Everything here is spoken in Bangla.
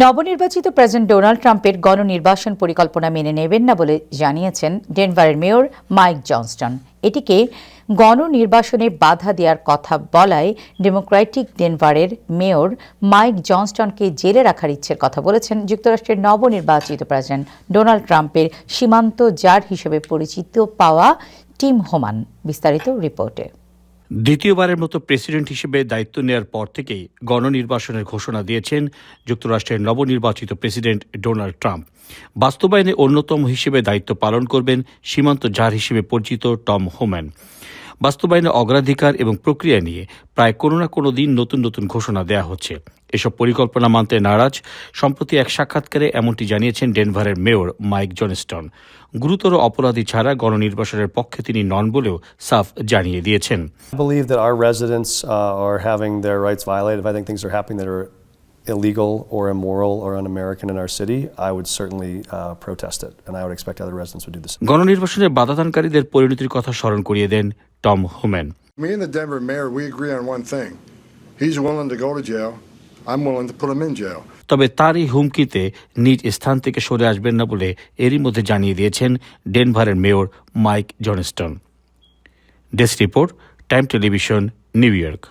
নবনির্বাচিত প্রেসিডেন্ট ডোনাল্ড ট্রাম্পের গণনির্বাচন পরিকল্পনা মেনে নেবেন না বলে জানিয়েছেন ডেনভারের মেয়র মাইক জনস্টন। এটিকে গণনির্বাচনে বাধা দেওয়ার কথা বলায় ডেমোক্রেটিক ডেনভারের মেয়র মাইক জনস্টনকে জেলে রাখার ইচ্ছের কথা বলেছেন যুক্তরাষ্ট্রের নবনির্বাচিত প্রেসিডেন্ট ডোনাল্ড ট্রাম্পের সীমান্ত জার হিসেবে পরিচিত পাওয়া টিম হোমান। বিস্তারিত রিপোর্টে। দ্বিতীয়বারের মতো প্রেসিডেন্ট হিসেবে দায়িত্ব নেওয়ার পর থেকেই গণনির্বাচনের ঘোষণা দিয়েছেন যুক্তরাষ্ট্রের নবনির্বাচিত প্রেসিডেন্ট ডোনাল্ড ট্রাম্প। বাস্তবায়নে অন্যতম হিসেবে দায়িত্ব পালন করবেন সীমান্ত জার হিসেবে পরিচিত টম হোম্যান। বাস্তবায়নে অগ্রাধিকার এবং প্রক্রিয়া নিয়ে প্রায় কোনো না কোনো দিন নতুন নতুন ঘোষণা দেওয়া হচ্ছে। এসব পরিকল্পনা মানতে নারাজ। সম্প্রতি এক সাক্ষাৎকারে এমনটি জানিয়েছেন ডেনভারের মেয়র মাইক জনস্টন। গুরুতর অপরাধী ছাড়া গণনির্বাচনের পক্ষে তিনি নন বলেও সাফ জানিয়ে দিয়েছেন। I believe that our residents are having their rights violated. If I think things are happening that are illegal or immoral or un-American in our city, I would certainly protest it, and I would expect other residents would do the same. গণনির্বাচনে বাধাদানকারীদের পরিণতির কথা স্মরণ করিয়ে দেন Tom Homan. Me and the Denver mayor, we agree on one thing. He's willing to go to jail. I'm willing to put him in jail. তবে তার এই হুমকিতে নিজ স্থান থেকে সরে আসবেন না বলে এরই মধ্যে জানিয়ে দিয়েছেন ডেনভারের মেয়র Mike Johnston. Desk report, Time Television, New York.